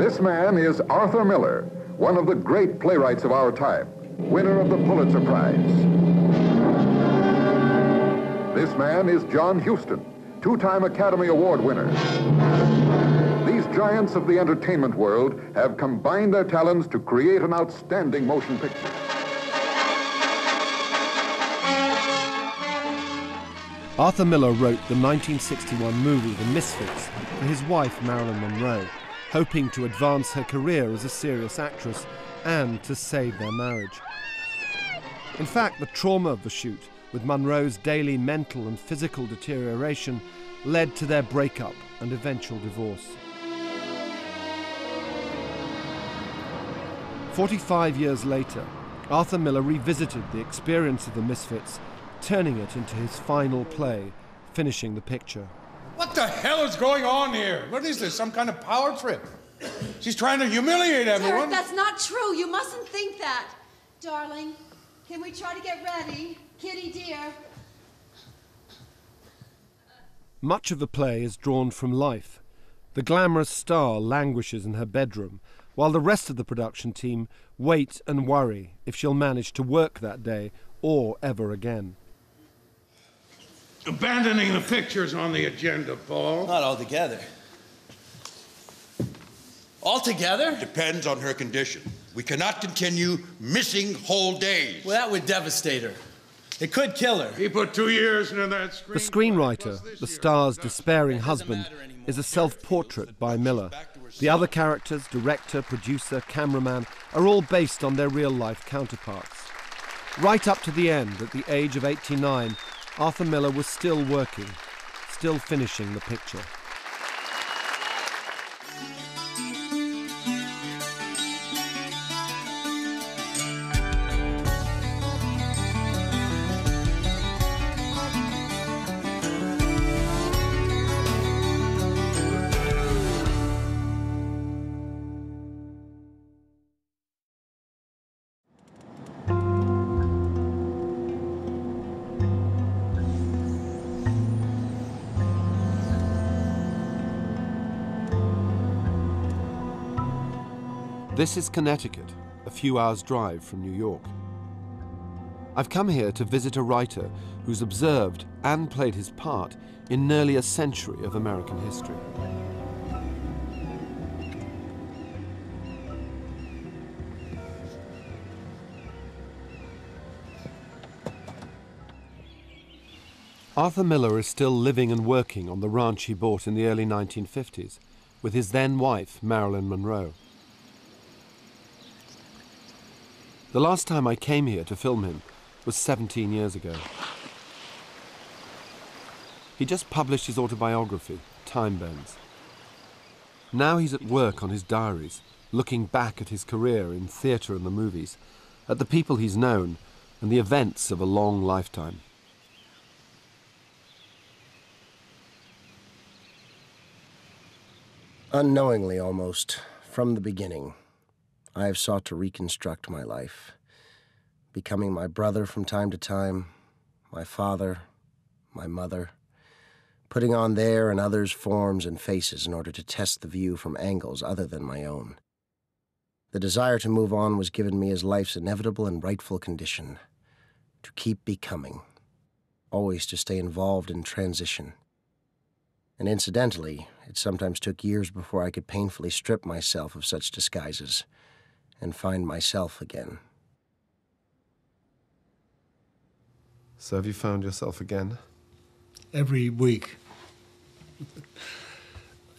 This man is Arthur Miller, one of the great playwrights of our time, winner of the Pulitzer Prize. This man is John Huston, two-time Academy Award winner. These giants of the entertainment world have combined their talents to create an outstanding motion picture. Arthur Miller wrote the 1961 movie The Misfits for his wife Marilyn Monroe, hoping to advance her career as a serious actress and to save their marriage. In fact, the trauma of the shoot, with Monroe's daily mental and physical deterioration, led to their breakup and eventual divorce. 45 years later, Arthur Miller revisited the experience of The Misfits, turning it into his final play, finishing the picture. What the hell is going on here? What is this, some kind of power trip? She's trying to humiliate everyone. Derek, that's not true. You mustn't think that. Darling, can we try to get ready? Kitty, dear. Much of the play is drawn from life. The glamorous star languishes in her bedroom, while the rest of the production team wait and worry if she'll manage to work that day or ever again. Abandoning the pictures on the agenda, Paul. Not altogether. Altogether? Depends on her condition. We cannot continue missing whole days. Well, that would devastate her. It could kill her. He put 2 years into that screenplay. The screenwriter, the star's despairing husband, is a self-portrait by Miller. The other characters, director, producer, cameraman, are all based on their real-life counterparts. Right up to the end, at the age of 89, Arthur Miller was still working, still finishing the picture. This is Connecticut, a few hours' drive from New York. I've come here to visit a writer who's observed and played his part in nearly a century of American history. Arthur Miller is still living and working on the ranch he bought in the early 1950s with his then wife, Marilyn Monroe. The last time I came here to film him was 17 years ago. He just published his autobiography, Time Bends. Now he's at work on his diaries, looking back at his career in theatre and the movies, at the people he's known and the events of a long lifetime. Unknowingly, almost, from the beginning, I have sought to reconstruct my life, becoming my brother from time to time, my father, my mother, putting on their and others' forms and faces in order to test the view from angles other than my own. The desire to move on was given me as life's inevitable and rightful condition, to keep becoming, always to stay involved in transition. And incidentally, it sometimes took years before I could painfully strip myself of such disguises and find myself again. So have you found yourself again? Every week.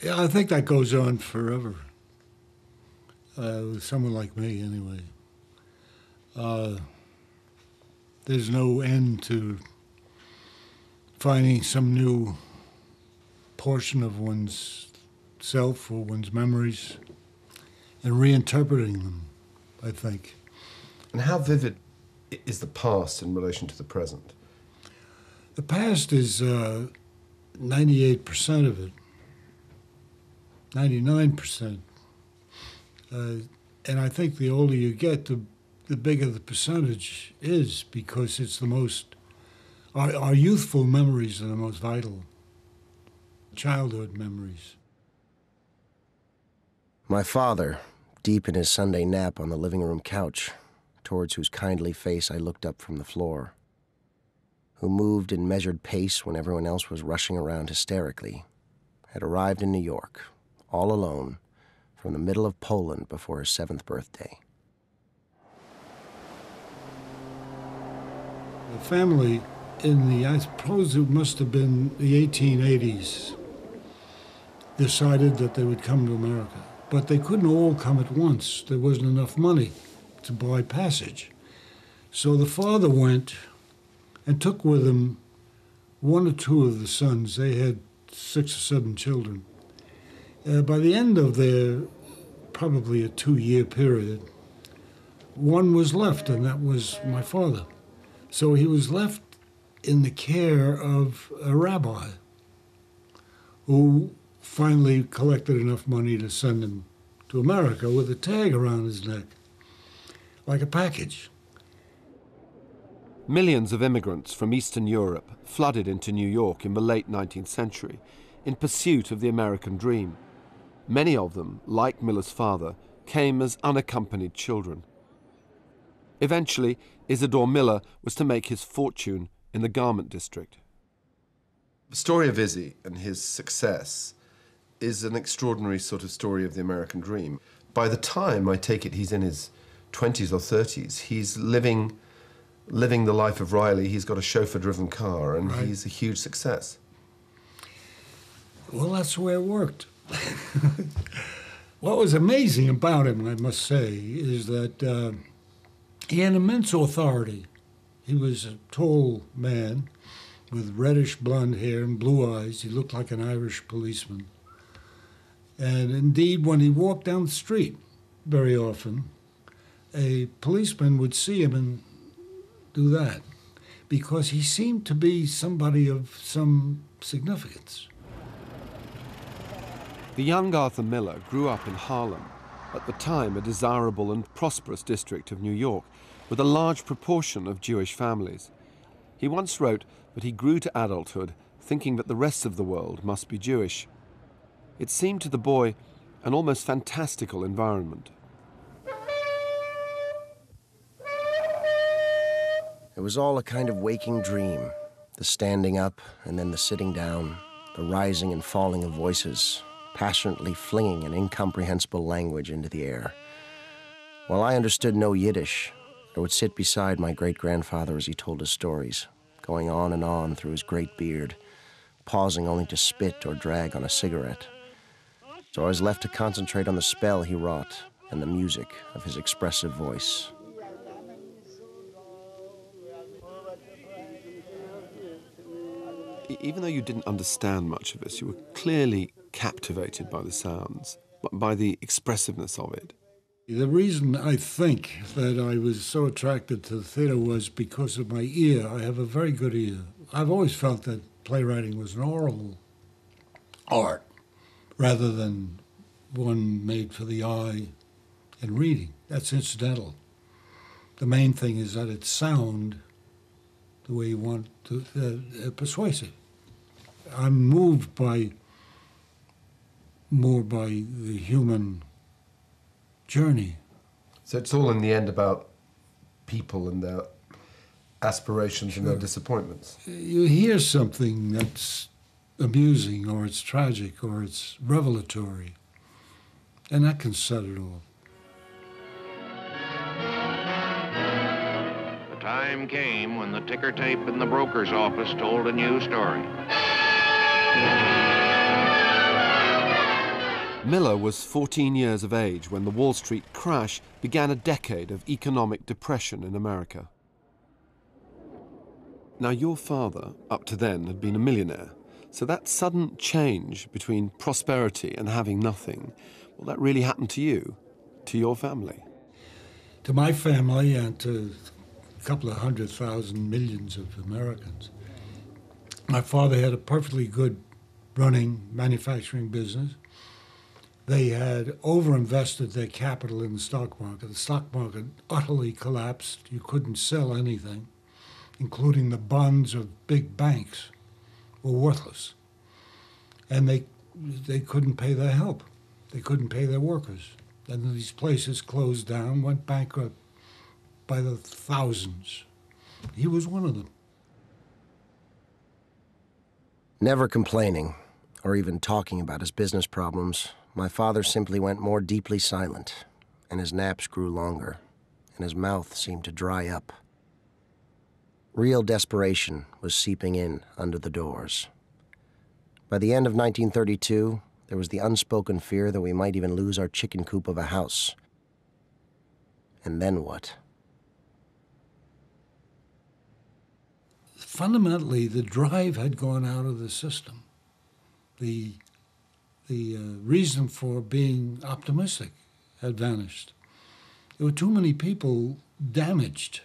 Yeah, I think that goes on forever. With someone like me, anyway. There's no end to finding some new portion of one's self or one's memories and reinterpreting them, I think. And how vivid is the past in relation to the present? The past is 98% of it, 99%. And I think the older you get, the bigger the percentage is, because it's the most, our youthful memories are the most vital. Childhood memories. My father, deep in his Sunday nap on the living room couch, towards whose kindly face I looked up from the floor, who moved in measured pace when everyone else was rushing around hysterically, had arrived in New York, all alone, from the middle of Poland before his 7th birthday. The family in the, I suppose it must have been the 1880s, decided that they would come to America. But they couldn't all come at once. There wasn't enough money to buy passage. So the father went and took with him 1 or 2 of the sons. They had 6 or 7 children. By the end of their probably a 2-year period, one was left, and that was my father. So he was left in the care of a rabbi who finally collected enough money to send him to America with a tag around his neck, like a package. Millions of immigrants from Eastern Europe flooded into New York in the late 19th century in pursuit of the American dream. Many of them, like Miller's father, came as unaccompanied children. Eventually, Isidore Miller was to make his fortune in the garment district. The story of Izzy and his success is an extraordinary sort of story of the American dream. By the time, I take it, he's in his 20s or 30s, he's living the life of Riley. He's got a chauffeur-driven car, and Right. he's a huge success. Well, that's the way it worked. What was amazing about him, I must say, is that he had immense authority. He was a tall man with reddish blonde hair and blue eyes. He looked like an Irish policeman. And indeed, when he walked down the street, very often, a policeman would see him and do that, because he seemed to be somebody of some significance. The young Arthur Miller grew up in Harlem, at the time a desirable and prosperous district of New York, with a large proportion of Jewish families. He once wrote that he grew to adulthood thinking that the rest of the world must be Jewish. It seemed to the boy an almost fantastical environment. It was all a kind of waking dream, the standing up and then the sitting down, the rising and falling of voices, passionately flinging an incomprehensible language into the air. While I understood no Yiddish, I would sit beside my great-grandfather as he told his stories, going on through his great beard, pausing only to spit or drag on a cigarette. So I was left to concentrate on the spell he wrought and the music of his expressive voice. Even though you didn't understand much of this, you were clearly captivated by the sounds, by the expressiveness of it. The reason I think that I was so attracted to the theater was because of my ear. I have a very good ear. I've always felt that playwriting was an oral art rather than one made for the eye and reading. That's incidental. The main thing is that it's sound the way you want to, persuasive. I'm moved more by the human journey. So it's all in the end about people and their aspirations and their disappointments. You hear something that's amusing, or it's tragic, or it's revelatory, and that can set it off. The time came when the ticker tape in the broker's office told a new story. Miller was 14 years of age when the Wall Street crash began a decade of economic depression in America. Now, your father, up to then, had been a millionaire, so that sudden change between prosperity and having nothing, well, that really happened to you, to your family. To my family and to a couple of 100,000 millions of Americans. My father had a perfectly good running manufacturing business. They had overinvested their capital in the stock market. The stock market utterly collapsed. You couldn't sell anything, including the bonds of big banks were worthless. And they couldn't pay their help. They couldn't pay their workers. And these places closed down, went bankrupt by the thousands. He was one of them. Never complaining or even talking about his business problems, my father simply went more deeply silent, and his naps grew longer, and his mouth seemed to dry up. Real desperation was seeping in under the doors. By the end of 1932, there was the unspoken fear that we might even lose our chicken coop of a house. And then what? Fundamentally, the drive had gone out of the system. The reason for being optimistic had vanished. There were too many people damaged.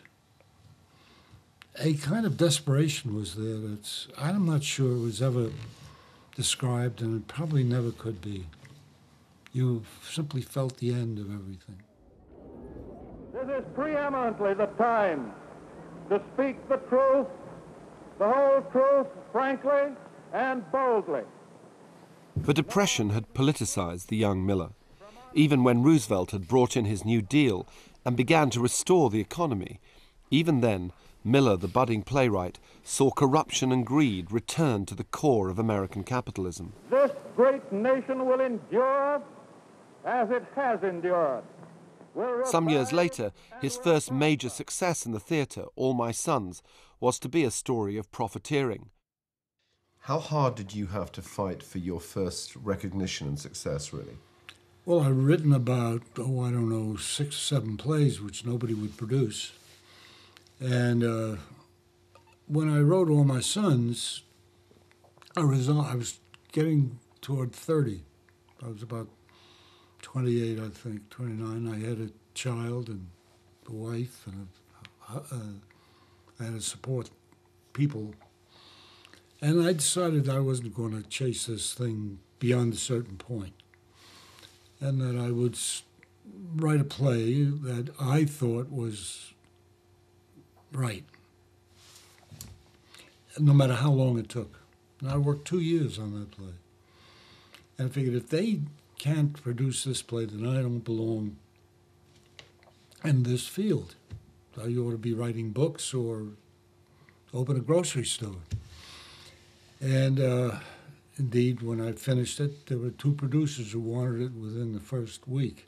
A kind of desperation was there that's, I'm not sure it was ever described, and it probably never could be. You simply felt the end of everything. This is preeminently the time to speak the truth, the whole truth, frankly and boldly. The Depression had politicized the young Miller. Even when Roosevelt had brought in his New Deal and began to restore the economy, even then, Miller, the budding playwright, saw corruption and greed return to the core of American capitalism. This great nation will endure as it has endured. Some years later, his first major success in the theatre, All My Sons, was to be a story of profiteering. How hard did you have to fight for your first recognition and success, really? Well, I've written about, I don't know, 6 or 7 plays which nobody would produce. And when I wrote All My Sons, I was getting toward 30. I was about 28, I think, 29. I had a child and a wife, and I had to support people. And I decided I wasn't going to chase this thing beyond a certain point, and that I would write a play that I thought was right, no matter how long it took. And I worked 2 years on that play. And I figured if they can't produce this play, then I don't belong in this field. So you ought to be writing books or open a grocery store. And indeed, when I finished it, there were 2 producers who wanted it within the first week.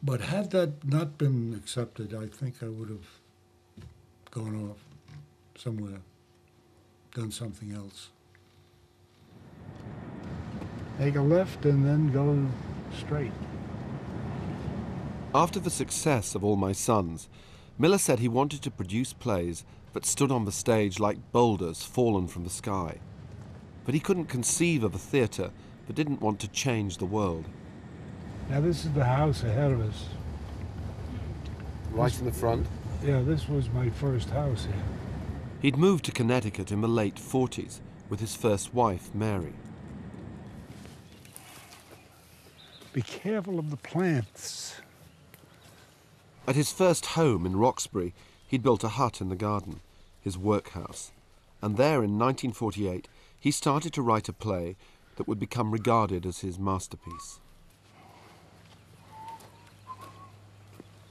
But had that not been accepted, I think I would have gone off somewhere, done something else. Take a left and then go straight. After the success of All My Sons, Miller said he wanted to produce plays that stood on the stage like boulders fallen from the sky. But he couldn't conceive of a theatre that didn't want to change the world. Now this is the house ahead of us. Right in the front? Yeah, this was my first house here. He'd moved to Connecticut in the late 40s with his first wife, Mary. Be careful of the plants. At his first home in Roxbury, he'd built a hut in the garden, his workhouse. And there in 1948, he started to write a play that would become regarded as his masterpiece.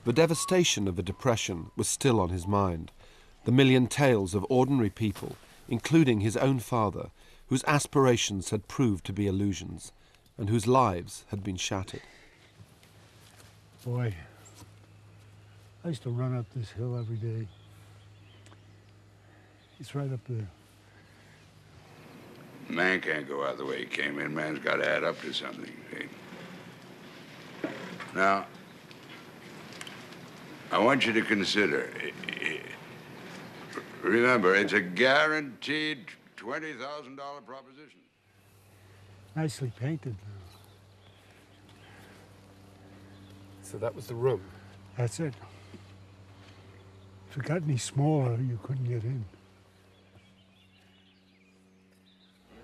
The devastation of the Depression was still on his mind. The million tales of ordinary people, including his own father, whose aspirations had proved to be illusions, and whose lives had been shattered. Boy, I used to run up this hill every day. It's right up there. Man can't go out the way he came in. Man's got to add up to something. See? Now, I want you to consider, remember, it's a guaranteed $20,000 proposition. Nicely painted. So that was the room? That's it. If it got any smaller, you couldn't get in.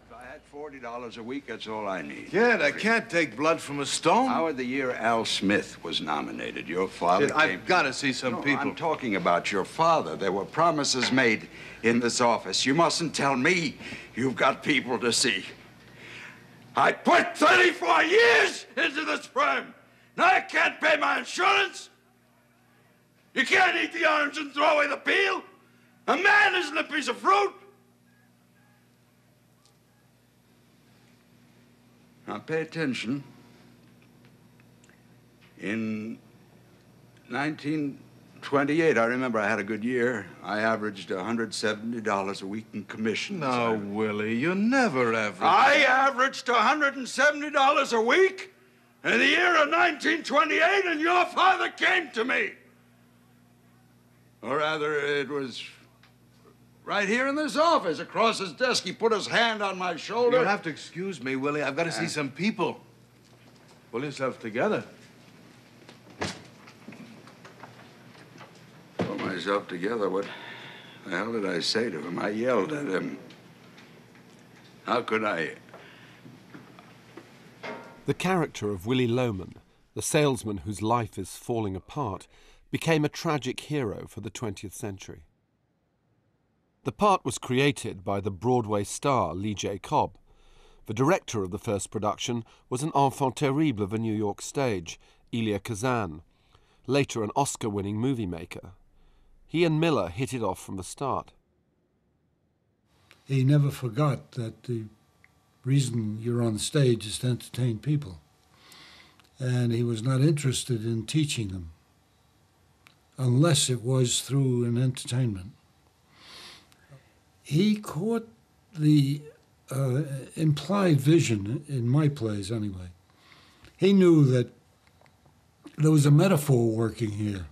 If I had $40 a week, that's all I need. Kid, I can't take blood from a stone. How the year Al Smith was nominated, your father Kid, I've got to see some people. I'm talking about your father. There were promises made in this office. You mustn't tell me you've got people to see. I put 34 years into this firm. Now I can't pay my insurance. You can't eat the orange and throw away the peel. A man isn't a piece of fruit. Now pay attention. In 1928, I remember I had a good year. I averaged $170 a week in commissions. No, Willie, you never averaged. I averaged $170 a week in the year of 1928, and your father came to me. Or rather, it was right here in this office, across his desk. He put his hand on my shoulder. You'll have to excuse me, Willie. I've got to see some people. Pull yourself together. Pull myself together. What the hell did I say to him? I yelled at him. How could I? The character of Willie Loman, the salesman whose life is falling apart, became a tragic hero for the 20th century. The part was created by the Broadway star Lee J. Cobb. The director of the first production was an enfant terrible of a New York stage, Elia Kazan, later an Oscar-winning movie maker. He and Miller hit it off from the start. He never forgot that the reason you're on stage is to entertain people. And he was not interested in teaching them, unless it was through an entertainment. He caught the implied vision, in my plays anyway. He knew that there was a metaphor working here,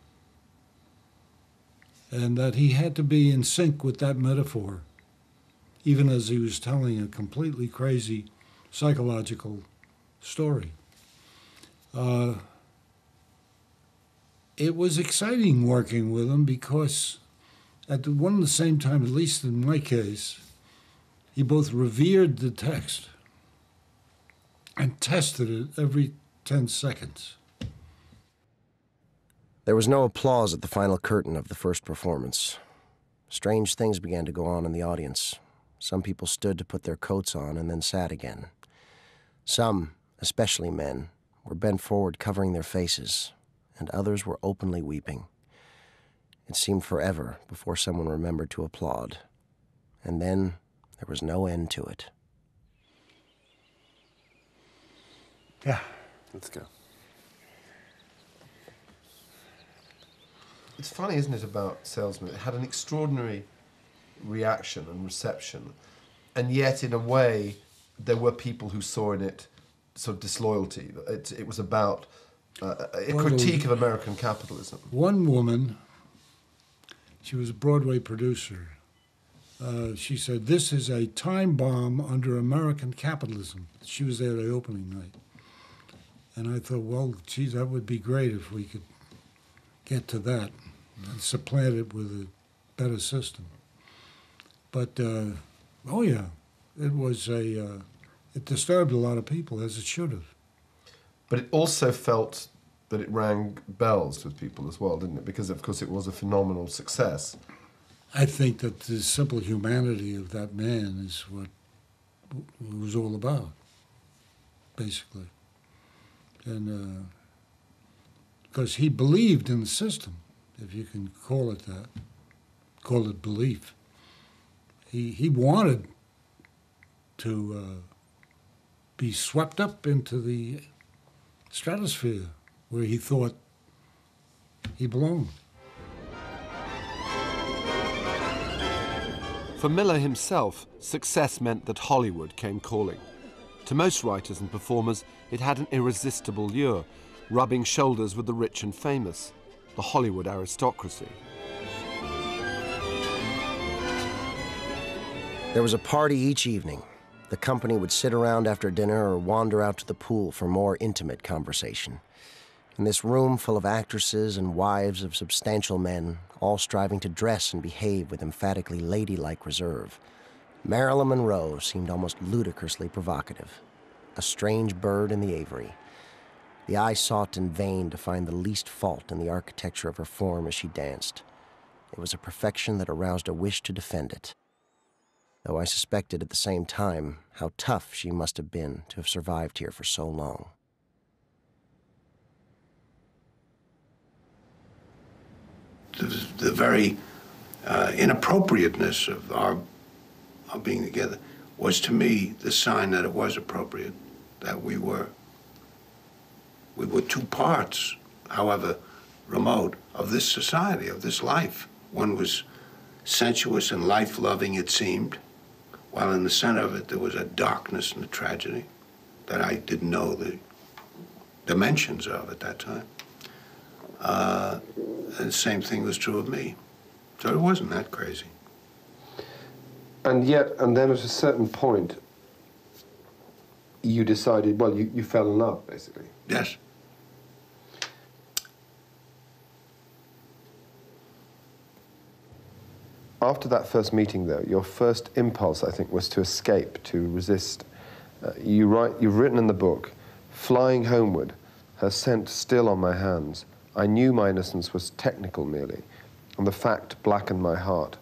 and that he had to be in sync with that metaphor, even as he was telling a completely crazy psychological story. It was exciting working with him because at one and the same time, at least in my case, he both revered the text and tested it every 10 seconds. There was no applause at the final curtain of the first performance. Strange things began to go on in the audience. Some people stood to put their coats on and then sat again. Some, especially men, were bent forward covering their faces, and others were openly weeping. It seemed forever before someone remembered to applaud. And then there was no end to it. Yeah, let's go. It's funny, isn't it, about Salesman? It had an extraordinary reaction and reception, and yet, in a way, there were people who saw in it sort of disloyalty. It was about a critique of American capitalism. One woman, she was a Broadway producer, she said, "This is a time bomb under American capitalism." She was there the opening night. And I thought, well, geez, that would be great if we could get to that and supplant it with a better system. But, oh yeah, it was it disturbed a lot of people, as it should have. But it also felt that it rang bells with people as well, didn't it? Because, of course, it was a phenomenal success. I think that the simple humanity of that man is what it was all about, basically. And because he believed in the system, if you can call it that, call it belief. He wanted to be swept up into the stratosphere where he thought he belonged. For Miller himself, success meant that Hollywood came calling. To most writers and performers, it had an irresistible lure, rubbing shoulders with the rich and famous, the Hollywood aristocracy. There was a party each evening. The company would sit around after dinner or wander out to the pool for more intimate conversation. In this room full of actresses and wives of substantial men, all striving to dress and behave with emphatically ladylike reserve, Marilyn Monroe seemed almost ludicrously provocative, a strange bird in the aviary. The eye sought in vain to find the least fault in the architecture of her form as she danced. It was a perfection that aroused a wish to defend it. though I suspected at the same time how tough she must have been to have survived here for so long. The very inappropriateness of our being together was, to me, the sign that it was appropriate, that we were two parts, however remote, of this society, of this life. One was sensuous and life-loving, it seemed, while in the center of it there was a darkness and a tragedy that I didn't know the dimensions of at that time. And the same thing was true of me. So it wasn't that crazy. And then at a certain point, you decided, well, you fell in love, basically. Yes. After that first meeting, though, your first impulse, I think, was to escape, to resist. You've written in the book, "Flying homeward, her scent still on my hands, I knew my innocence was technical merely, and the fact blackened my heart.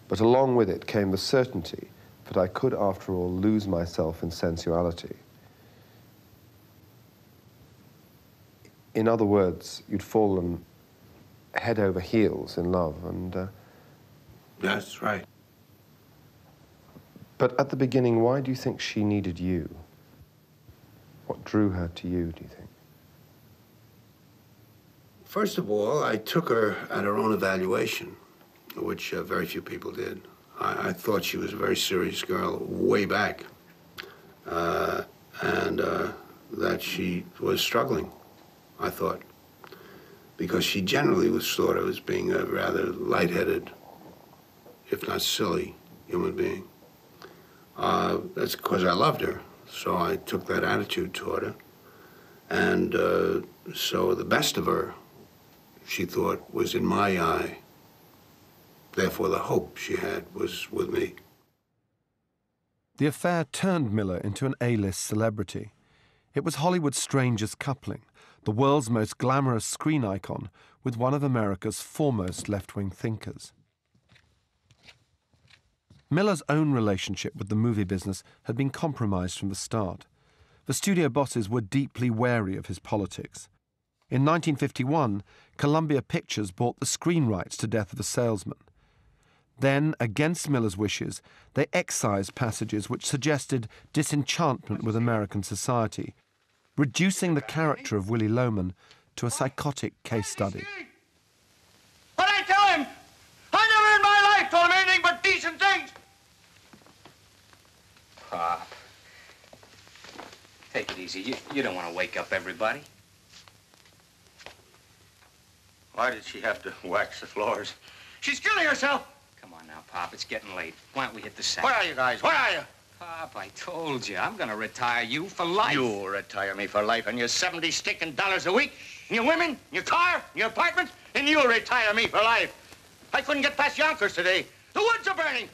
But along with it came the certainty that I could, after all, lose myself in sensuality." In other words, you'd fallen head over heels in love, and... That's right. But at the beginning, why do you think she needed you? What drew her to you, do you think? First of all, I took her at her own evaluation, which very few people did. I thought she was a very serious girl way back, and that she was struggling, I thought, because she generally was thought of as being a rather lightheaded, if not silly, human being. That's because I loved her, so I took that attitude toward her. And so the best of her, she thought, was in my eye. Therefore, the hope she had was with me. The affair turned Miller into an A-list celebrity. It was Hollywood's strangest coupling, the world's most glamorous screen icon with one of America's foremost left-wing thinkers. Miller's own relationship with the movie business had been compromised from the start. The studio bosses were deeply wary of his politics. In 1951, Columbia Pictures bought the screen rights to Death of a Salesman. Then, against Miller's wishes, they excised passages which suggested disenchantment with American society, reducing the character of Willy Loman to a psychotic case study. What I tell him? I never in my life told him anything but decent things. Pop, take it easy. You don't want to wake up everybody. Why did she have to wax the floors? She's killing herself. Come on now, Pop. It's getting late. Why don't we hit the sack? Where are you guys? Where are you? Pop, I told you. I'm going to retire you for life. You retire me for life and your 70 stinking dollars a week, and your women, your car, and your apartment, and you'll retire me for life. I couldn't get past Yonkers today. The woods are burning.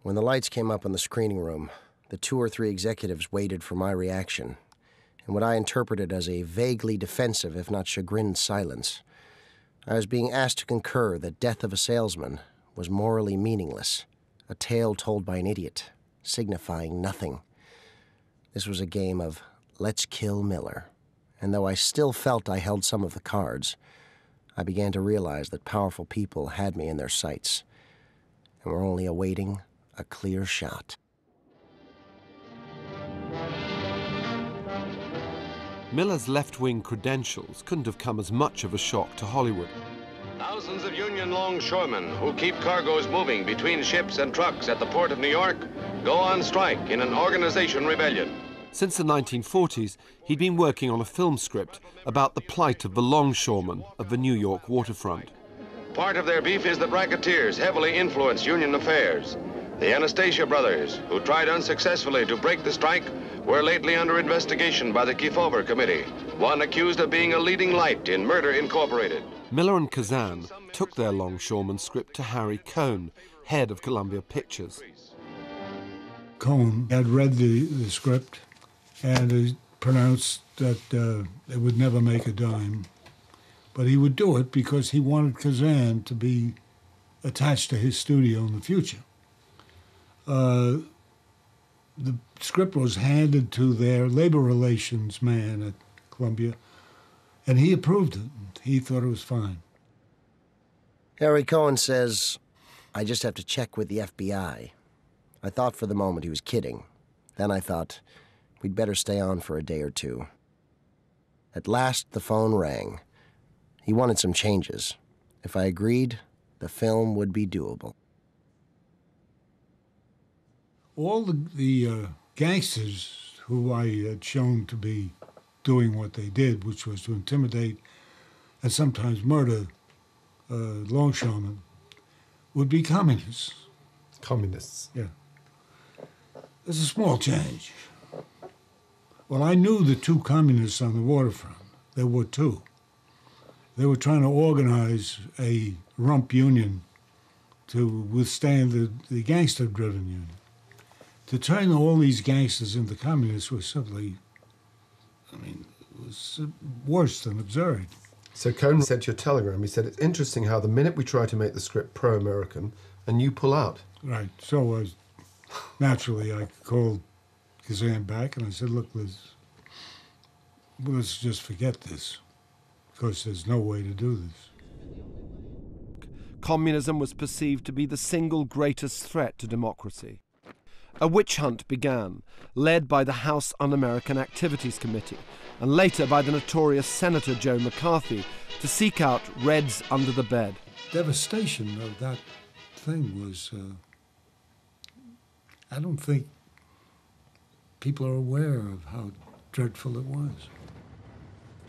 When the lights came up in the screening room, the 2 or 3 executives waited for my reaction, and what I interpreted as a vaguely defensive, if not chagrined, silence. I was being asked to concur that Death of a Salesman was morally meaningless, a tale told by an idiot, signifying nothing. This was a game of let's kill Miller, and though I still felt I held some of the cards, I began to realize that powerful people had me in their sights, and were only awaiting a clear shot. Miller's left-wing credentials couldn't have come as much of a shock to Hollywood. Thousands of Union longshoremen who keep cargoes moving between ships and trucks at the port of New York go on strike in an organization rebellion. Since the 1940s, he'd been working on a film script about the plight of the longshoremen of the New York waterfront. Part of their beef is that racketeers heavily influence Union affairs. The Anastasia brothers, who tried unsuccessfully to break the strike, were lately under investigation by the Kefauver Committee, one accused of being a leading light in Murder Incorporated. Miller and Kazan took their longshoreman script to Harry Cohn, head of Columbia Pictures. Cohn had read the script and he pronounced that it would never make a dime. But he would do it because he wanted Kazan to be attached to his studio in the future. The script was handed to their labor relations man at Columbia, and he approved it. He thought it was fine. Harry Cohen says, I just have to check with the FBI. I thought for the moment he was kidding. Then I thought, we'd better stay on for a day or two. At last, the phone rang. He wanted some changes. If I agreed, the film would be doable. All the gangsters who I had shown to be doing what they did, which was to intimidate and sometimes murder longshoremen, would be communists. Communists? Yeah. There's a small change. Well, I knew the two communists on the waterfront. There were two. They were trying to organize a rump union to withstand the gangster-driven union. To turn all these gangsters into communists was simply, it was worse than absurd. So Cohen sent you a telegram. He said, it's interesting how the minute we try to make the script pro-American, and you pull out. Right. So naturally, I called Kazan back and I said, look, let's just forget this, because there's no way to do this. Communism was perceived to be the single greatest threat to democracy. A witch hunt began, led by the House Un-American Activities Committee, and later by the notorious Senator Joe McCarthy, to seek out Reds under the bed. Devastation of that thing was, I don't think people are aware of how dreadful it was.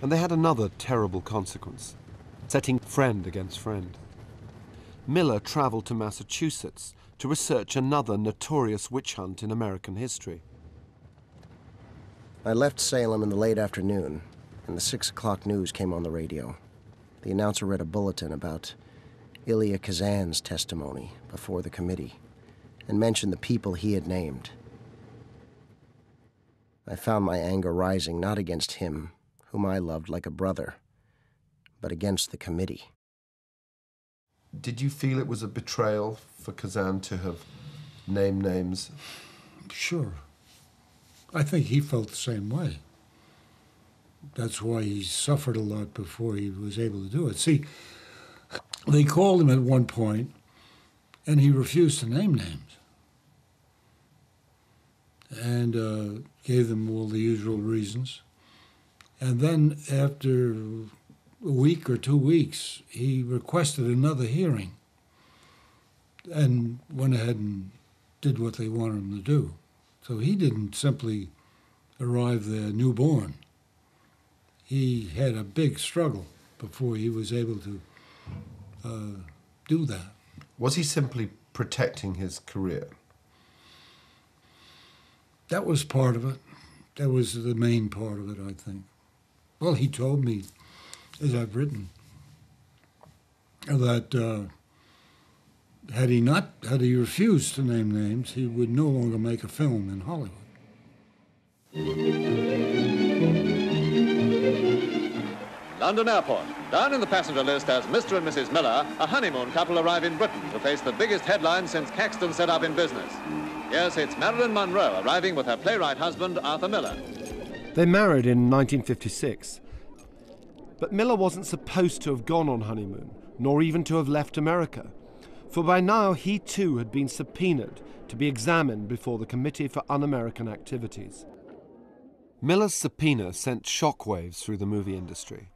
And they had another terrible consequence, setting friend against friend. Miller travelled to Massachusetts to research another notorious witch hunt in American history. I left Salem in the late afternoon, and the 6 o'clock news came on the radio. The announcer read a bulletin about Elia Kazan's testimony before the committee and mentioned the people he had named. I found my anger rising not against him, whom I loved like a brother, but against the committee. Did you feel it was a betrayal for Kazan to have named names? Sure. I think he felt the same way. That's why he suffered a lot before he was able to do it. See, they called him at one point, and he refused to name names. And gave them all the usual reasons. And then after a week or 2 weeks, he requested another hearing and went ahead and did what they wanted him to do. So he didn't simply arrive there newborn. He had a big struggle before he was able to do that. Was he simply protecting his career? That was part of it. That was the main part of it, I think. Well, he told me, as I've written, that had he refused to name names, he would no longer make a film in Hollywood. London Airport. Down in the passenger list as Mr. and Mrs. Miller, a honeymoon couple arrive in Britain to face the biggest headline since Caxton set up in business. Yes, it's Marilyn Monroe arriving with her playwright husband, Arthur Miller. They married in 1956. But Miller wasn't supposed to have gone on honeymoon, nor even to have left America. For by now he too had been subpoenaed to be examined before the Committee for Un-American Activities. Miller's subpoena sent shockwaves through the movie industry.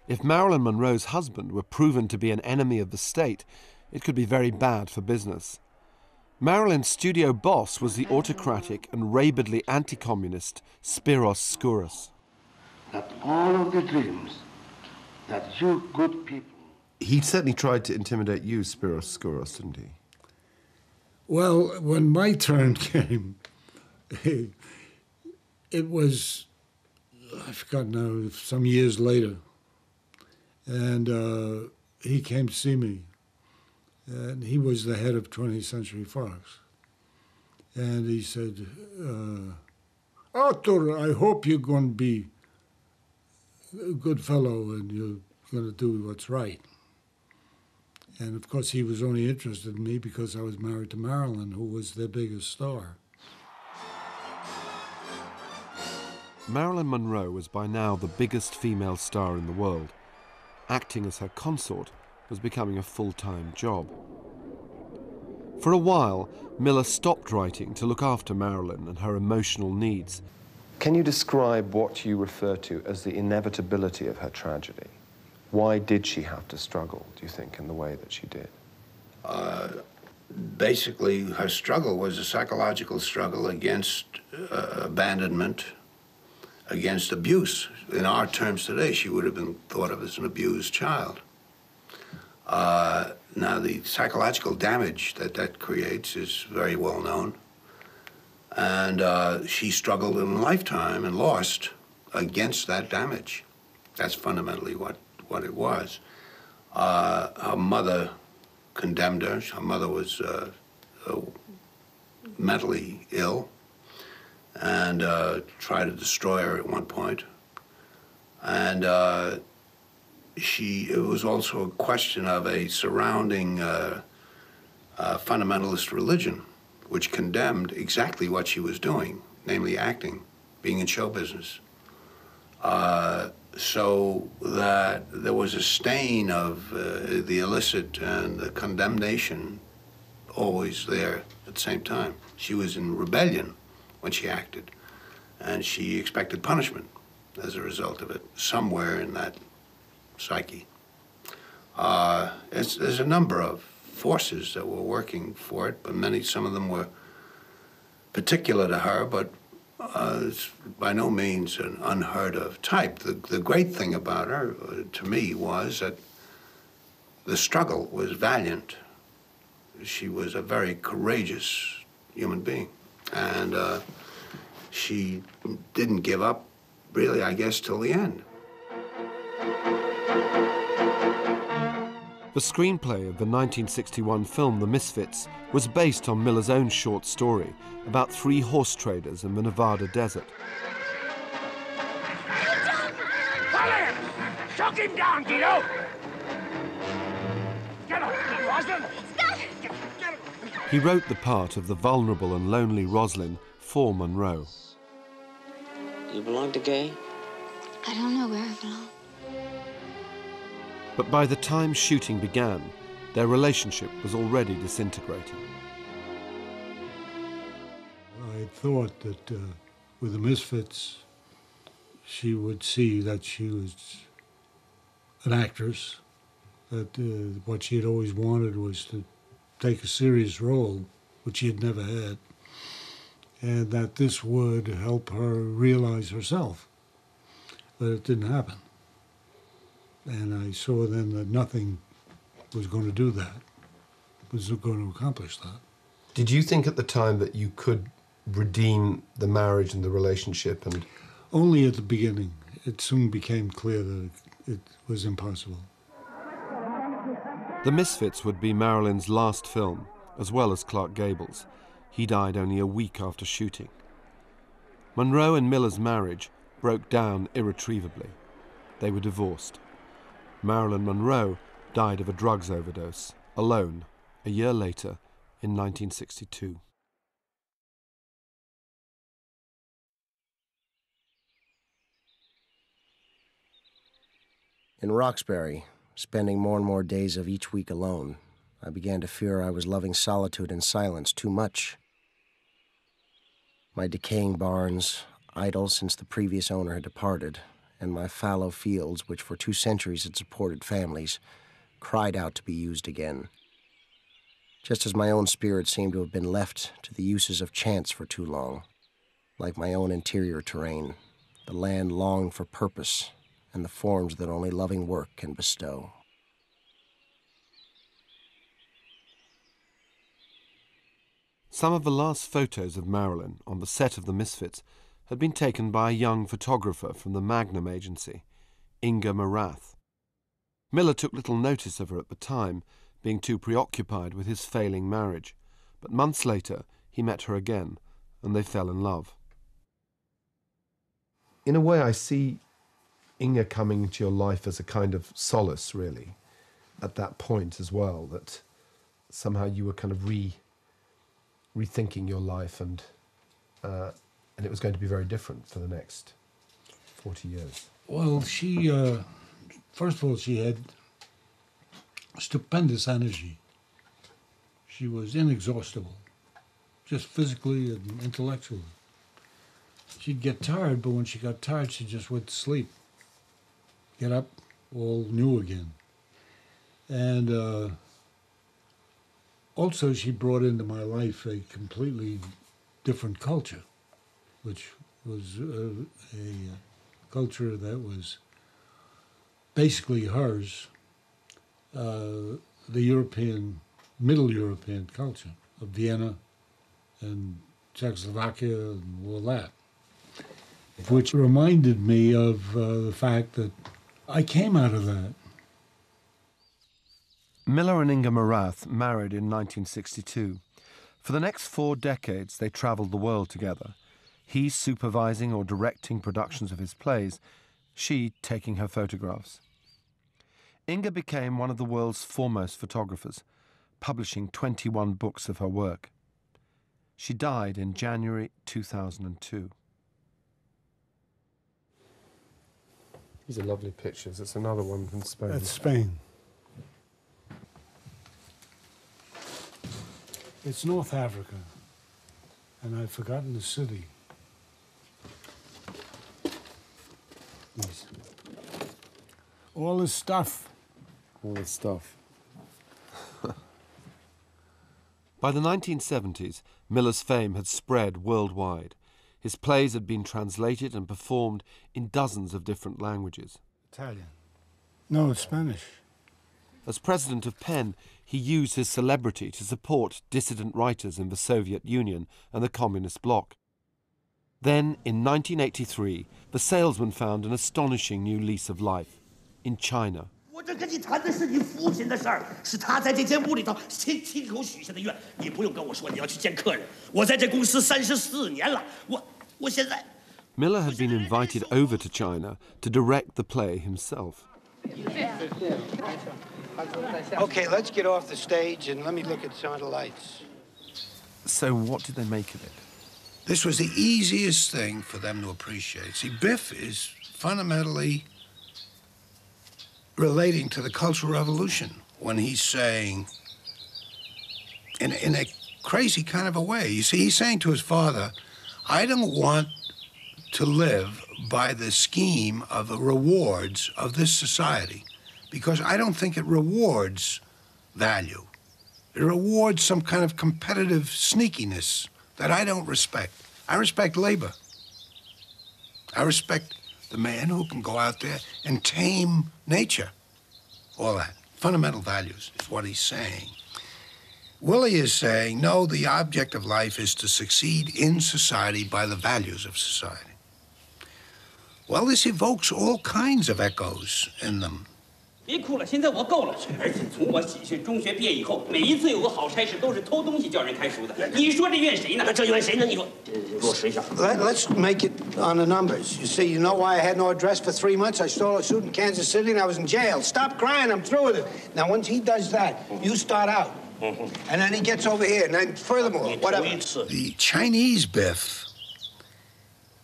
If Marilyn Monroe's husband were proven to be an enemy of the state, it could be very bad for business. Marilyn's studio boss was the autocratic and rabidly anti-communist Spiros Skouras. That all of the dreams that you good people... He certainly tried to intimidate you, Spiros Skouras, didn't he? Well, when my turn came, it was, I forgot now, some years later. And he came to see me. And he was the head of 20th Century Fox. And he said, Arthur, I hope you're going to be a good fellow and you're going to do what's right. And of course, he was only interested in me because I was married to Marilyn, who was their biggest star. Marilyn Monroe was by now the biggest female star in the world. Acting as her consort was becoming a full-time job. For a while, Miller stopped writing to look after Marilyn and her emotional needs. Can you describe what you refer to as the inevitability of her tragedy? Why did she have to struggle, do you think, in the way that she did? Basically, her struggle was a psychological struggle against abandonment, against abuse. In our terms today, she would have been thought of as an abused child. Now, the psychological damage that creates is very well known. And she struggled in a lifetime and lost against that damage. That's fundamentally what it was. Her mother condemned her. Her mother was mentally ill and tried to destroy her at one point. And it was also a question of a surrounding fundamentalist religion, which condemned exactly what she was doing, namely acting, being in show business. So that there was a stain of the illicit and the condemnation always there at the same time. She was in rebellion when she acted, and she expected punishment as a result of it, somewhere in that psyche. There's a number of forces that were working for it, but some of them were particular to her, but it's by no means an unheard of type. The great thing about her, to me, was that the struggle was valiant. She was a very courageous human being, and she didn't give up, really, I guess, till the end. The screenplay of the 1961 film The Misfits was based on Miller's own short story about 3 horse traders in the Nevada desert. Choke him down, Guido! Get up, Roslyn! Stop! He wrote the part of the vulnerable and lonely Roslyn for Monroe. You belong to Gay? I don't know where I belong. But by the time shooting began, their relationship was already disintegrating. I had thought that with the Misfits, she would see that she was an actress, that what she had always wanted was to take a serious role, which she had never had, and that this would help her realize herself. But it didn't happen. And I saw then that nothing was going to do that, was going to accomplish that. Did you think at the time that you could redeem the marriage and the relationship? And only at the beginning. It soon became clear that it was impossible. The Misfits would be Marilyn's last film, as well as Clark Gable's. He died only a week after shooting. Monroe and Miller's marriage broke down irretrievably. They were divorced. Marilyn Monroe died of a drugs overdose, alone, a year later, in 1962. In Roxbury, spending more and more days of each week alone, I began to fear I was loving solitude and silence too much. My decaying barns, idle since the previous owner had departed, and my fallow fields, which for 2 centuries had supported families, cried out to be used again. Just as my own spirit seemed to have been left to the uses of chance for too long. Like my own interior terrain, the land longed for purpose and the forms that only loving work can bestow. Some of the last photos of Marilyn on the set of The Misfits had been taken by a young photographer from the Magnum agency, Inga Marath. Miller took little notice of her at the time, being too preoccupied with his failing marriage, but months later he met her again, and they fell in love. In a way, I see Inga coming into your life as a kind of solace, really. at that point as well, that somehow you were kind of rethinking your life, and it was going to be very different for the next 40 years? Well, she, first of all, she had stupendous energy. She was inexhaustible, just physically and intellectually. She'd get tired, but when she got tired, she just went to sleep. Get up, all new again. And also she brought into my life a completely different culture, which was a culture that was basically hers, the European, Middle European culture of Vienna and Czechoslovakia and all that, which reminded me of the fact that I came out of that. Miller and Inga Morath married in 1962. For the next 4 decades, they travelled the world together, he supervising or directing productions of his plays, she taking her photographs. Inga became one of the world's foremost photographers, publishing 21 books of her work. She died in January 2002. These are lovely pictures. It's another one from Spain. That's Spain. It's North Africa, and I've forgotten the city. All this stuff. All this stuff. By the 1970s, Miller's fame had spread worldwide. His plays had been translated and performed in dozens of different languages. Italian. No, it's Spanish. As president of PEN, he used his celebrity to support dissident writers in the Soviet Union and the Communist bloc. Then, in 1983, the salesman found an astonishing new lease of life in China. 我这跟你谈的是你父亲的事儿，是他在这间屋里头亲口许下的愿。你不用跟我说你要去见客人。我在这公司34年了，我现在。 Miller had been invited over to China to direct the play himself. Okay, let's get off the stage and let me look at some of the lights. So what did they make of it? This was the easiest thing for them to appreciate. See, Biff is fundamentally relating to the Cultural Revolution when he's saying, in a crazy kind of a way, you see, he's saying to his father, I don't want to live by the scheme of the rewards of this society because I don't think it rewards value. It rewards some kind of competitive sneakiness that I don't respect. I respect labor. I respect the man who can go out there and tame nature. All that. Fundamental values is what he's saying. Willie is saying, no, the object of life is to succeed in society by the values of society. Well, this evokes all kinds of echoes in them. 别哭了，现在我够了。而且从我喜讯中学毕业以后，每一次有个好差事都是偷东西叫人开除的。你说这怨谁呢？这怨谁呢？你说，给我试一下。Let's make it on the numbers. You see, you know why I had no address for 3 months? I stole a suit in Kansas City and I was in jail. Stop crying, I'm through with it. Now, once he does that, you start out. And then he gets over here, and then furthermore, whatever. The Chinese Biff,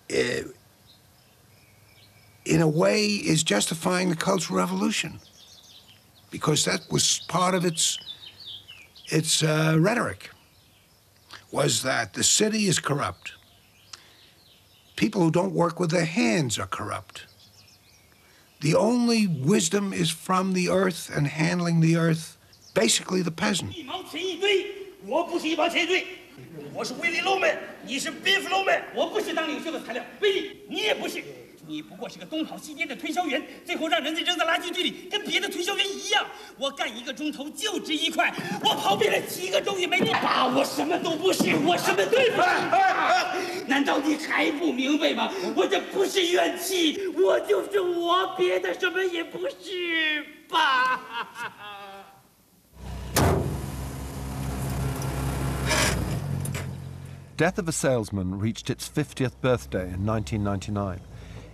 in a way, is justifying the Cultural Revolution. Because that was part of its rhetoric, was that the city is corrupt. People who don't work with their hands are corrupt. The only wisdom is from the earth and handling the earth, basically the peasant. 1毛钱一堆，我不是1毛钱一堆，我是威利龙门，你是别夫龙门，我不是当领袖的材料，威利，你也不是。 你不过是个东跑西颠的推销员，最后让人家扔在垃圾堆里，跟别的推销员一样。我干1个钟头就值1块，我跑遍了7个州也没你爸，我什么都不是，我什么都不是。难道你还不明白吗？我这不是怨气，我就是我，别的什么也不是吧。Death of a Salesman reached its 50th birthday in 1999.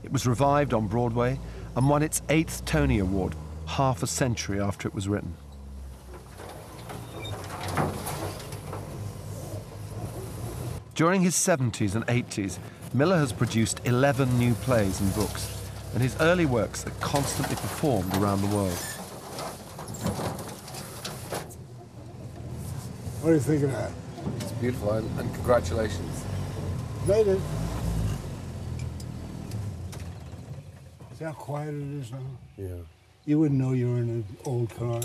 It was revived on Broadway and won its 8th Tony Award, half a century after it was written. During his 70s and 80s, Miller has produced 11 new plays and books, and his early works are constantly performed around the world. What do you think of that? It's beautiful, and congratulations. Made it. See how quiet it is now? Yeah. You wouldn't know you were in an old car.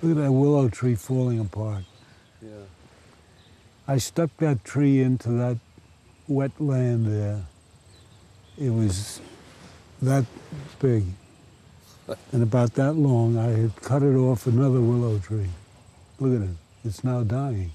Look at that willow tree falling apart. Yeah. I stuck that tree into that wet land there. It was that big and about that long. I had cut it off another willow tree. Look at it. It's now dying.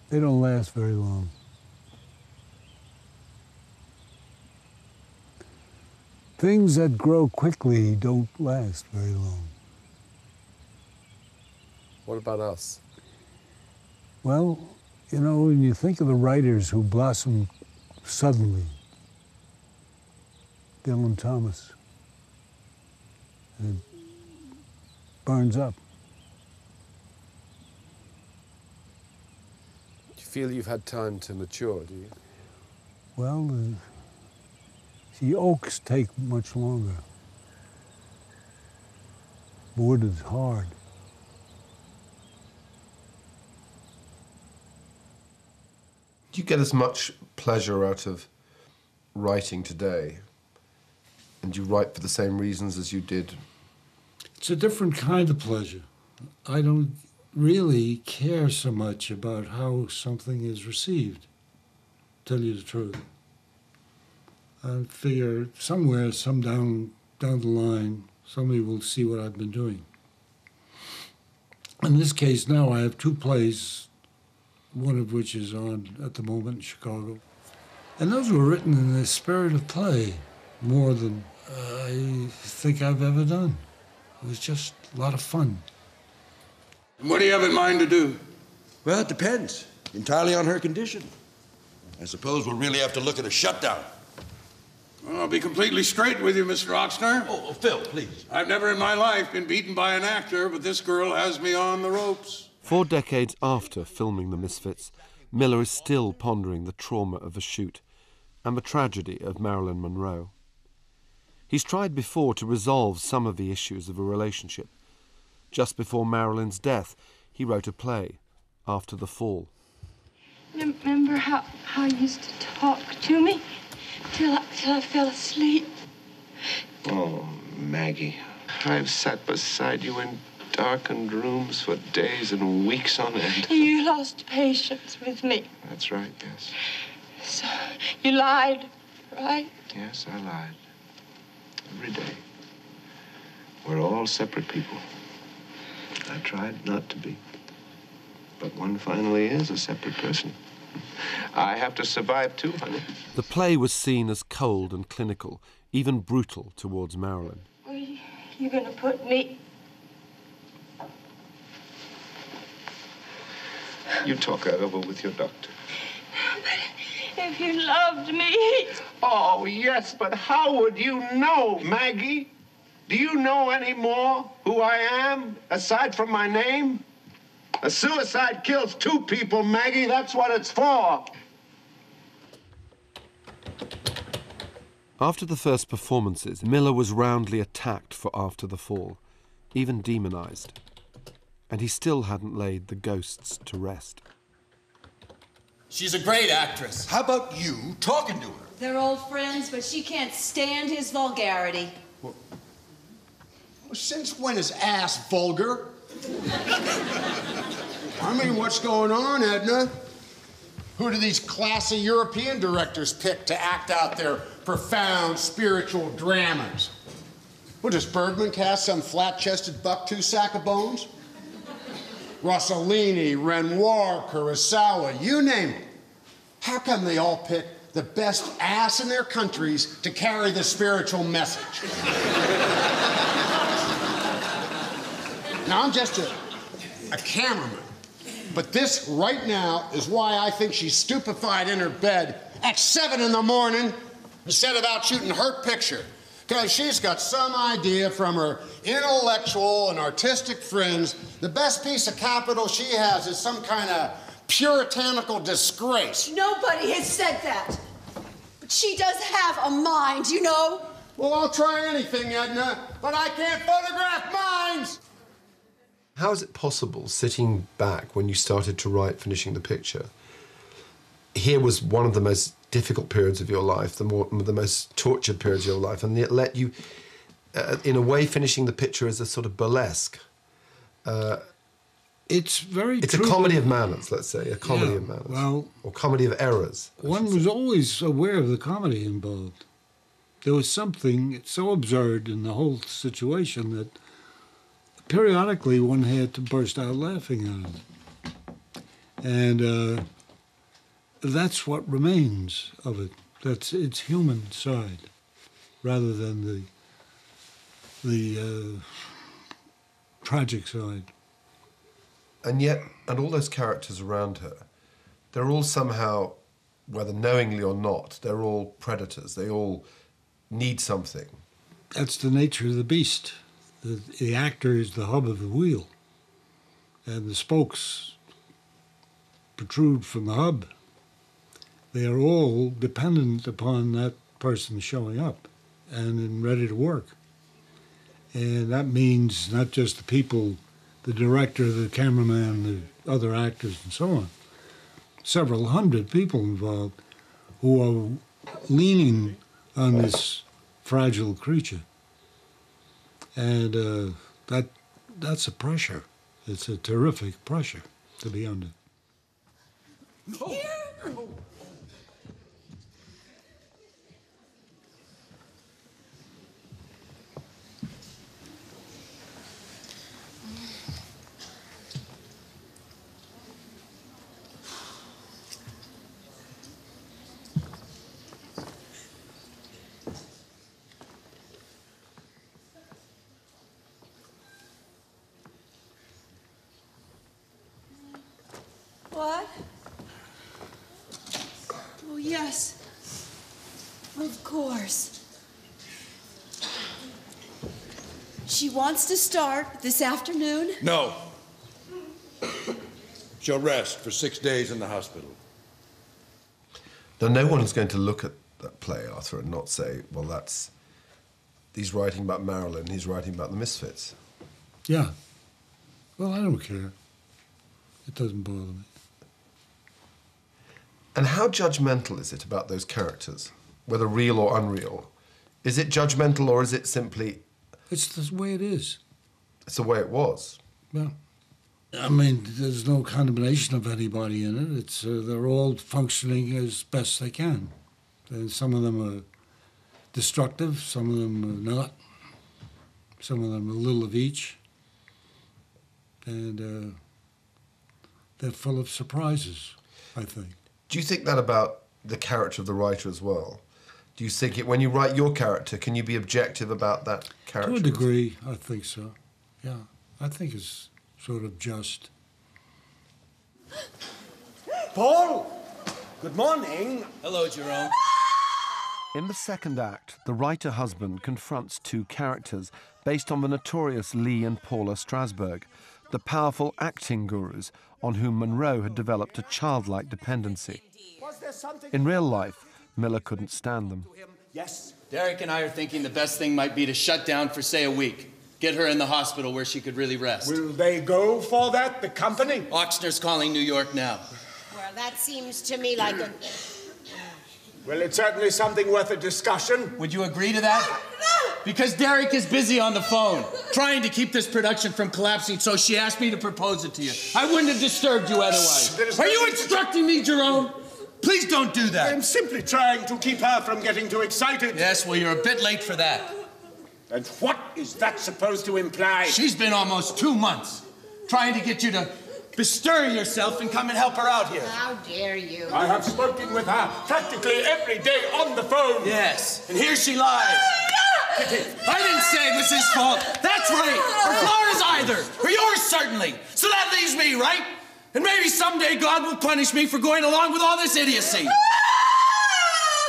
They don't last very long. Things that grow quickly don't last very long. What about us? Well, you know, when you think of the writers who blossom suddenly, Dylan Thomas, it burns up. Do you feel you've had time to mature, do you? Well, see, oaks take much longer. Wood is hard. Do you get as much pleasure out of writing today? And do you write for the same reasons as you did? It's a different kind of pleasure. I don't really care so much about how something is received, to tell you the truth. I figure somewhere, down the line, somebody will see what I've been doing. In this case now, I have two plays, one of which is on at the moment in Chicago. And those were written in the spirit of play, more than I think I've ever done. It was just a lot of fun. What do you have in mind to do? Well, it depends. Entirely on her condition. I suppose we'll really have to look at a shutdown. Well, I'll be completely straight with you, Mr. Oxner. Oh, Phil, please. I've never in my life been beaten by an actor, but this girl has me on the ropes. 4 decades after filming The Misfits, Miller is still pondering the trauma of the shoot and the tragedy of Marilyn Monroe. He's tried before to resolve some of the issues of a relationship. Just before Marilyn's death, he wrote a play, After the Fall. Remember how you used to talk to me till I fell asleep? Oh, Maggie, I've sat beside you in darkened rooms for days and weeks on end. You lost patience with me. That's right, yes. So you lied, right? Yes, I lied. Every day. We're all separate people. I tried not to be. But one finally is a separate person. I have to survive too, honey. The play was seen as cold and clinical, even brutal towards Marilyn. Where you gonna put me? You talk that over with your doctor. But if you loved me... Oh, yes, but how would you know, Maggie? Do you know any more who I am, aside from my name? A suicide kills 2 people, Maggie. That's what it's for. After the first performances, Miller was roundly attacked for After the Fall, even demonized. And he still hadn't laid the ghosts to rest. She's a great actress. How about you talking to her? They're old friends, but she can't stand his vulgarity. Well, since when is ass vulgar? I mean, what's going on, Edna? Who do these classy European directors pick to act out their profound spiritual dramas? What, does Bergman cast some flat-chested buck-tooth sack of bones? Rossellini, Renoir, Kurosawa, you name it. How come they all pick the best ass in their countries to carry the spiritual message? Now, I'm just a cameraman. But this right now is why I think she's stupefied in her bed at 7 in the morning instead of out shooting her picture. Because she's got some idea from her intellectual and artistic friends the best piece of capital she has is some kind of puritanical disgrace. Nobody has said that. But she does have a mind, you know. Well, I'll try anything, Edna, but I can't photograph minds! How is it possible, sitting back when you started to write Finishing the Picture, here was one of the most difficult periods of your life, the most tortured periods of your life, and yet let you, in a way, Finishing the Picture is a sort of burlesque. It's very It's true a comedy of manners, let's say, a comedy of manners. Well, or comedy of errors. One was always aware of the comedy involved. There was something so absurd in the whole situation that periodically one had to burst out laughing at it. And that's what remains of it. That's its human side, rather than the tragic side. And yet, and all those characters around her, they're all somehow, whether knowingly or not, they're all predators. They all need something. That's the nature of the beast. The actor is the hub of the wheel, and the spokes protrude from the hub. They are all dependent upon that person showing up and ready to work. And that means not just the people, the director, the cameraman, the other actors, and so on. Several hundred people involved who are leaning on this fragile creature. And that's a pressure. It's a terrific pressure to be under. No. What? Oh, yes. Of course. She wants to start this afternoon? No. She'll rest for 6 days in the hospital. Now, no one's going to look at that play, Arthur, and not say, well, he's writing about Marilyn, he's writing about the Misfits. Yeah. Well, I don't care. It doesn't bother me. And how judgmental is it about those characters, whether real or unreal? Is it judgmental or is it simply... It's the way it is. It's the way it was. Yeah. I mean, there's no condemnation of anybody in it. It's they're all functioning as best they can. And some of them are destructive, some of them are not. Some of them a little of each. And they're full of surprises, I think. Do you think that about the character of the writer as well? Do you think when you write your character, can you be objective about that character? To a degree, I think so. Yeah, I think it's sort of just. Paul, good morning. Hello, Jerome. In the second act, the writer-husband confronts two characters based on the notorious Lee and Paula Strasberg, the powerful acting gurus on whom Monroe had developed a childlike dependency. In real life, Miller couldn't stand them. Yes. Derek and I are thinking the best thing might be to shut down for, say, a week. Get her in the hospital where she could really rest. Will they go for that, the company? Ochsner's calling New York now. Well, that seems to me like a... Well, it's certainly something worth a discussion. Would you agree to that? Because Derek is busy on the phone, trying to keep this production from collapsing, so she asked me to propose it to you. I wouldn't have disturbed you otherwise. Are you instructing me, Jerome? Please don't do that. I'm simply trying to keep her from getting too excited. Yes, well, you're a bit late for that. And what is that supposed to imply? She's been almost 2 months trying to get you to bestir yourself and come and help her out here. How dare you? I have spoken with her practically every day on the phone. Yes, and here she lies. I didn't say it was his fault. That's right. Or Flora's either. Or yours, certainly. So that leaves me, right? And maybe someday God will punish me for going along with all this idiocy.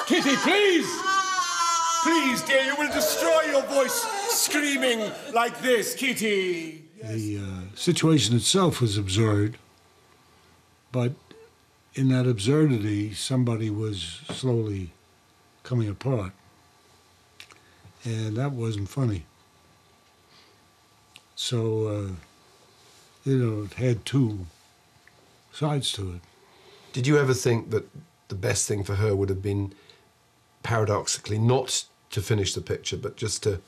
Kitty, please! Please, dear, you will destroy your voice screaming like this, Kitty. The situation itself was absurd, but in that absurdity, somebody was slowly coming apart. And that wasn't funny. So, it had two sides to it. Did you ever think that the best thing for her would have been, paradoxically, not to finish the picture, but just to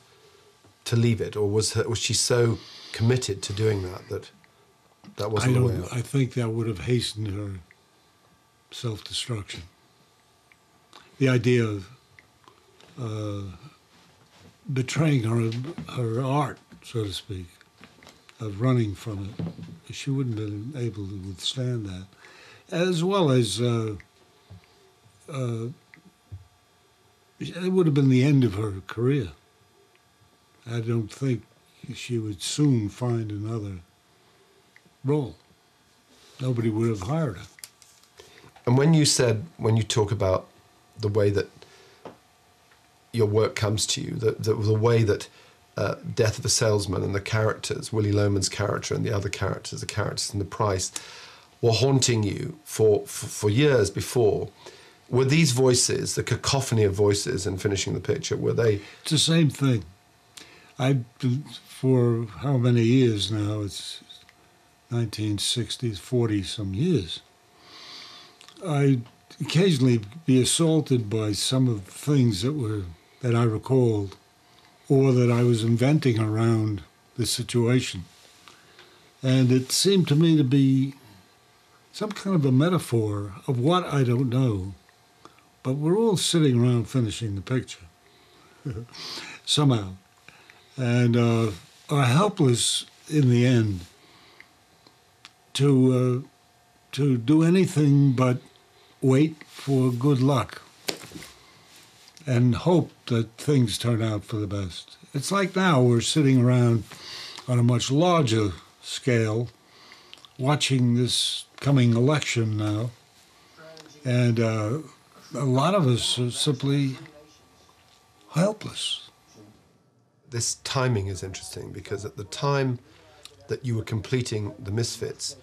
leave it? Or was she so committed to doing that wasn't the way out? I think that would have hastened her self-destruction. The idea of betraying her art, so to speak, of running from it. She wouldn't have been able to withstand that. As well as it would have been the end of her career. I don't think she would soon find another role. Nobody would have hired her. And when you talk about the way that your work comes to you, the way that Death of a Salesman and the characters, Willy Loman's character and the other characters, the characters in The Price, were haunting you for years before, were these voices, the cacophony of voices in finishing the picture, were they? It's the same thing. For how many years now? It's 1960s, 40-some years. I'd occasionally be assaulted by some of the things that I recalled or that I was inventing around the situation. And it seemed to me to be some kind of a metaphor of what I don't know, but we're all sitting around finishing the picture, somehow, and are helpless in the end to do anything but wait for good luck and hope that things turn out for the best. It's like now we're sitting around on a much larger scale watching this coming election now, and a lot of us are simply helpless. This timing is interesting because at the time that you were completing The Misfits,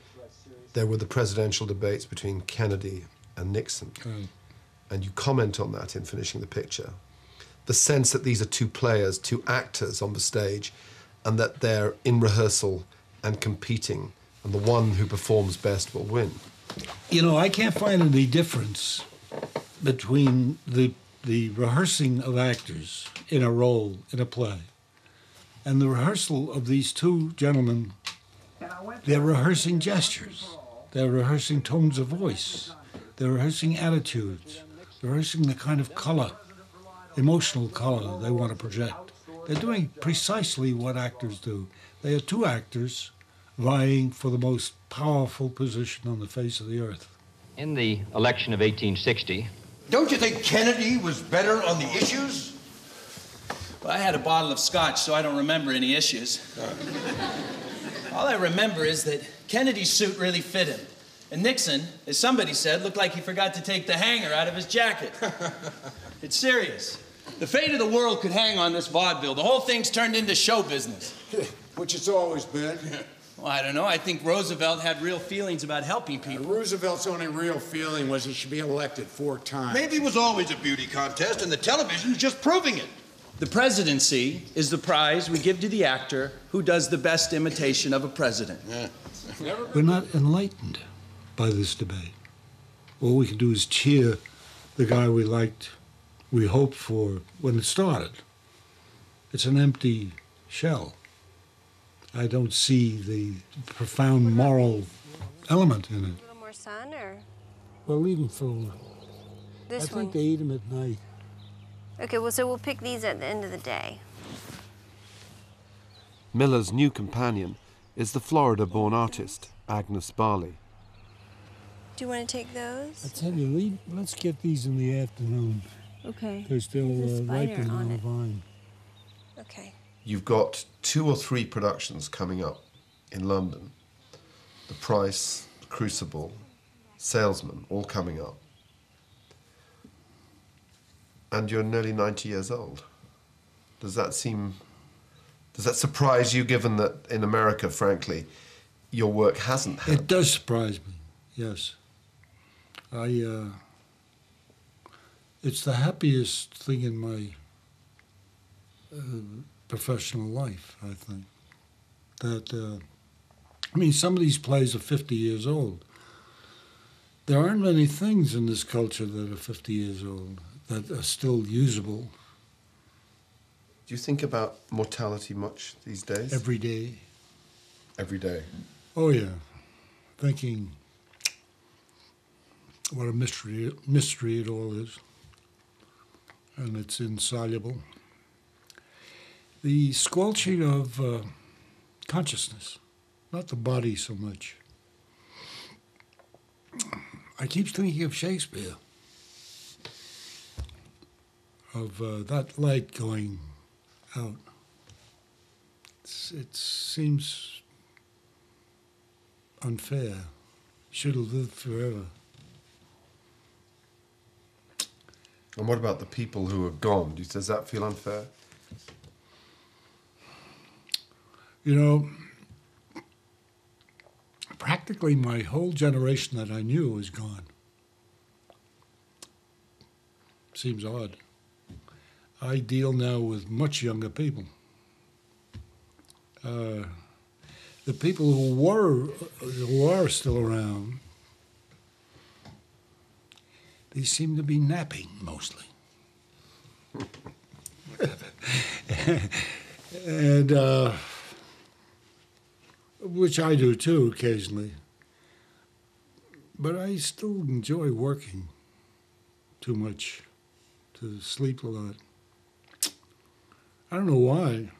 there were the presidential debates between Kennedy and Nixon. And you comment on that in finishing the picture. The sense that these are two players, two actors on the stage, and that they're in rehearsal and competing, and the one who performs best will win. You know, I can't find any difference between the rehearsing of actors in a role, in a play, and the rehearsal of these two gentlemen. They're rehearsing gestures. They're rehearsing tones of voice. They're rehearsing attitudes. They're rehearsing the kind of color, emotional color they want to project. They're doing precisely what actors do. They are two actors vying for the most powerful position on the face of the earth. In the election of 1860... Don't you think Kennedy was better on the issues? Well, I had a bottle of scotch, so I don't remember any issues. All I remember is that Kennedy's suit really fit him. And Nixon, as somebody said, looked like he forgot to take the hanger out of his jacket. It's serious. The fate of the world could hang on this vaudeville. The whole thing's turned into show business. Which it's always been. Well, I don't know. I think Roosevelt had real feelings about helping people. Roosevelt's only real feeling was he should be elected 4 times. Maybe it was always a beauty contest, and the television's just proving it. The presidency is the prize we give to the actor who does the best imitation of a president. Yeah. We're not enlightened by this debate. All we can do is cheer the guy we liked, we hoped for when it started. It's an empty shell. I don't see the profound moral element in it. A little more sun, or? Well, leave them for This I think one? they eat them at night. Okay, well, so we'll pick these at the end of the day. Miller's new companion is the Florida-born artist, Agnes Barley. Do you want to take those? I tell you, let's get these in the afternoon. Okay. They're still There's a spider ripening on on the it. vine. Okay. You've got 2 or 3 productions coming up in London. The Price, Crucible, Salesman, all coming up. And you're nearly 90 years old. Does that surprise you, given that in America, frankly, your work hasn't had? It does surprise me, yes. It's the happiest thing in my professional life, I think. That, I mean, some of these plays are 50 years old. There aren't many things in this culture that are 50 years old that are still usable. Do you think about mortality much these days? Every day. Every day? Oh, yeah. Thinking what a mystery it all is. And it's insoluble. The squelching of consciousness, not the body so much. I keep thinking of Shakespeare, of that light going out. It seems unfair. Should have lived forever. And what about the people who are gone? Does that feel unfair? You know, practically my whole generation that I knew is gone. Seems odd. I deal now with much younger people. The people who are still around, they seem to be napping mostly. And which I do too occasionally. But I still enjoy working too much to sleep a lot. I don't know why.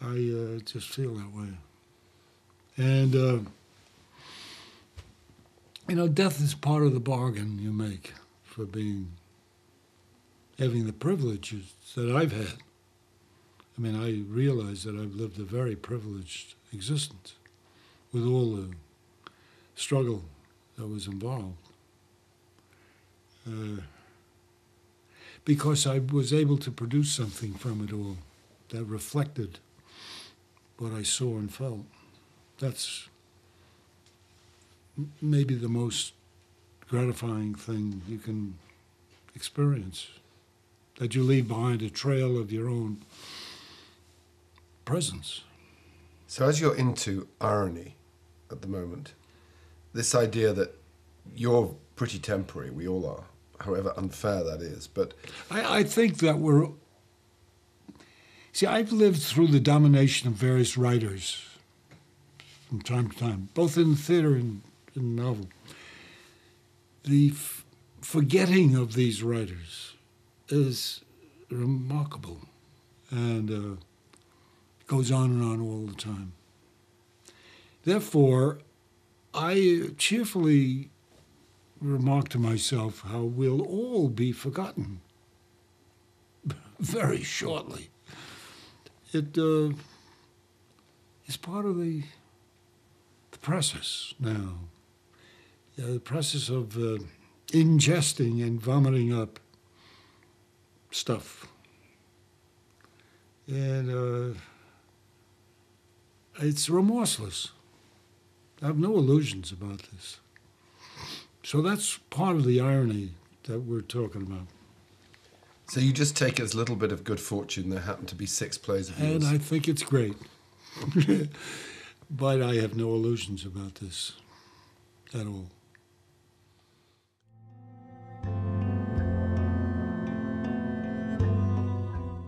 I just feel that way. And, you know, death is part of the bargain you make for having the privileges that I've had. I mean, I realize that I've lived a very privileged existence with all the struggle that was involved. Because I was able to produce something from it all that reflected what I saw and felt. That's maybe the most gratifying thing you can experience, that you leave behind a trail of your own presence. So as you're into irony at the moment, this idea that you're pretty temporary, we all are, however unfair that is, but... I think that we're... See, I've lived through the domination of various writers from time to time, both in theater and in novel. The forgetting of these writers is remarkable and goes on and on all the time. Therefore, I cheerfully remark to myself how we'll all be forgotten very shortly. It is part of the process now. The process of ingesting and vomiting up stuff. And it's remorseless. I have no illusions about this. So that's part of the irony that we're talking about. So you just take as little bit of good fortune there happen to be 6 plays of yours. And I think it's great. But I have no illusions about this at all.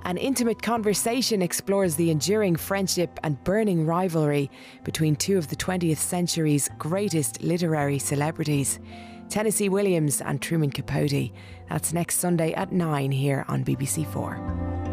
An intimate conversation explores the enduring friendship and burning rivalry between 2 of the 20th century's greatest literary celebrities, Tennessee Williams and Truman Capote. That's next Sunday at 9 here on BBC4.